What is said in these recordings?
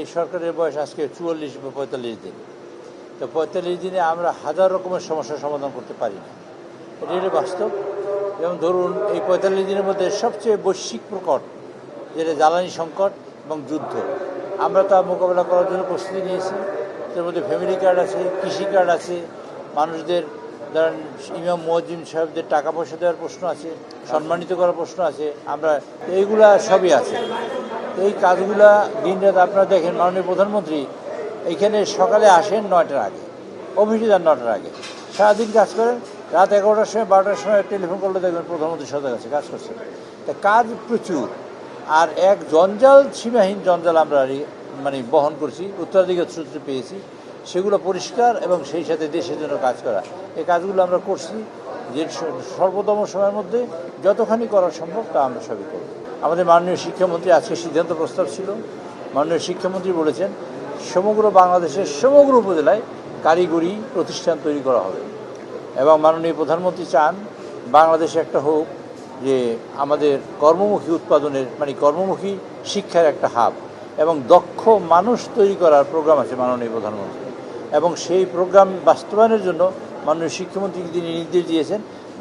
এই সরকারের বয়স আজকে 44 বা 45 দিন। তো 45 দিনে আমরা হাজার রকমের সমস্যার সমাধান করতে পারি না, এটা হলো বাস্তব। যেমন ধরুন, এই 45 দিনের মধ্যে সবচেয়ে বৈশ্বিক প্রকট যেটা জ্বালানি সংকট এবং যুদ্ধ, আমরা তা মোকাবেলা করার জন্য প্রস্তুতি নিয়েছি। এর মধ্যে ফ্যামিলি কার্ড আছে, কৃষি কার্ড আছে, মানুষদের ধরেন ইমাম মুয়াজ্জিন সাহেবদের টাকা পয়সা দেওয়ার প্রশ্ন আছে, সম্মানিত করার প্রশ্ন আছে, আমরা এইগুলা সবই আছে। এই কাজগুলা দিনরাত আপনারা দেখেন, মাননীয় প্রধানমন্ত্রী এইখানে সকালে আসেন 9টার আগে, অফিসে যান 9টার আগে, সারাদিন কাজ করেন, রাত 11টার সময় 12টার সময় টেলিফোন করলে দেখবেন প্রধানমন্ত্রী সদা কাছে কাজ করছেন। তা কাজ প্রচুর, আর এক জঞ্জাল, সীমাহীন জঞ্জাল আমরা মানে বহন করছি, উত্তরাধিকার সূত্রে পেয়েছি, সেগুলো পরিষ্কার এবং সেই সাথে দেশের জন্য কাজ করা। এই কাজগুলো আমরা করছি যে সর্বোত্তম সময়ের মধ্যে যতখানি করা সম্ভব তা আমরা সবই করব। আমাদের মাননীয় শিক্ষামন্ত্রী আজকে সিদ্ধান্ত প্রস্তাব ছিল, মাননীয় শিক্ষামন্ত্রী বলেছেন সমগ্র বাংলাদেশের সমগ্র উপজেলায় কারিগরি প্রতিষ্ঠান তৈরি করা হবে এবং মাননীয় প্রধানমন্ত্রী চান বাংলাদেশে একটা হোক যে আমাদের কর্মমুখী উৎপাদনের মানে কর্মমুখী শিক্ষার একটা হাব এবং দক্ষ মানুষ তৈরি করার প্রোগ্রাম আছে মাননীয় প্রধানমন্ত্রী, এবং সেই প্রোগ্রাম বাস্তবায়নের জন্য মাননীয় শিক্ষামন্ত্রীকে তিনি নির্দেশ দিয়েছেন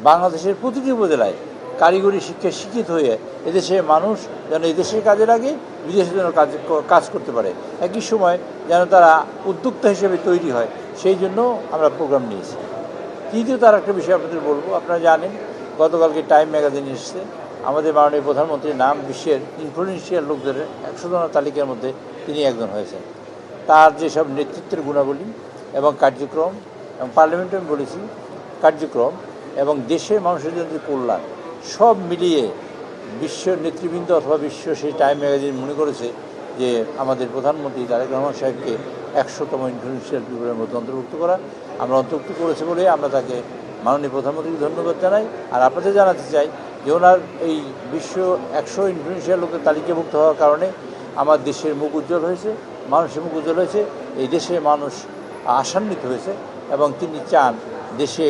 বাংলাদেশের প্রতিটি উপজেলায় কারিগরি শিক্ষায় শিক্ষিত হয়ে এদেশের মানুষ যেন এদেশের কাজে লাগে, বিদেশের জন্য কাজ করতে পারে, একই সময় যেন তারা উদ্যোক্তা হিসেবে তৈরি হয়, সেই জন্য আমরা প্রোগ্রাম নিয়েছি। তৃতীয়ত আর একটা বিষয় আপনাদের বলবো, আপনারা জানেন গতকালকে টাইম ম্যাগাজিন এসেছে, আমাদের মাননীয় প্রধানমন্ত্রীর নাম বিশ্বের ইনফ্লুয়েন্সিয়াল লোকদের 100 জনের তালিকার মধ্যে তিনি একজন হয়েছেন। তার যেসব নেতৃত্বের গুণাবলী এবং কার্যক্রম, এবং পার্লামেন্টে আমি বলেছি কার্যক্রম এবং দেশের মানুষের জন্য কল্যাণ, সব মিলিয়ে বিশ্ব নেতৃবৃন্দ অথবা বিশ্ব সেই টাইম ম্যাগাজিন মনে করেছে যে আমাদের প্রধানমন্ত্রী তারেক রহমান সাহেবকে 100তম ইনফ্লুয়েন্সিয়াল পিপলের মধ্যে অন্তর্ভুক্ত করা। আমরা অন্তর্ভুক্ত করেছে বলে আমরা তাকে মাননীয় প্রধানমন্ত্রীকে ধন্যবাদ জানাই। আর আপনাদের জানাতে চাই যে ওনার এই বিশ্ব 100 ইনফ্লুয়েন্সিয়াল লোকের তালিকাভুক্ত হওয়ার কারণে আমার দেশের মুখ উজ্জ্বল হয়েছে, মানুষের মুখ উজ্জ্বল হয়েছে, এই দেশের মানুষ আশান্বিত হয়েছে এবং তিনি চান দেশে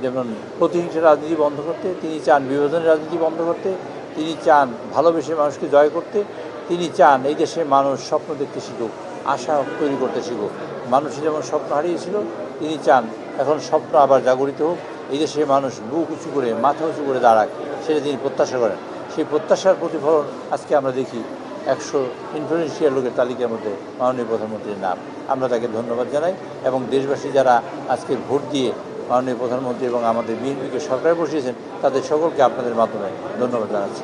যেমন প্রতিহিংসা রাজনীতি বন্ধ করতে, তিনি চান বিভাজনের রাজনীতি বন্ধ করতে, তিনি চান ভালোবেসে মানুষকে জয় করতে, তিনি চান এই দেশে মানুষ স্বপ্ন দেখতে শিখুক, আশা তৈরি করতে শিখুক। মানুষের যেমন স্বপ্ন হারিয়েছিল, তিনি চান এখন স্বপ্ন আবার জাগরিত হোক, এই দেশের মানুষ বুক উঁচু করে মাথা উঁচু করে দাঁড়াক, সেটা তিনি প্রত্যাশা করেন। সেই প্রত্যাশার প্রতিফলন আজকে আমরা দেখি 100 ইনফ্লুয়েন্সিয়াল লোকের তালিকার মধ্যে মাননীয় প্রধানমন্ত্রীর নাম। আমরা তাকে ধন্যবাদ জানাই এবং দেশবাসী যারা আজকে ভোট দিয়ে মাননীয় প্রধানমন্ত্রী এবং আমাদের বিএনপিকে সরকারে বসিয়েছেন তাদের সকলকে আপনাদের মাধ্যমে ধন্যবাদ জানাচ্ছি।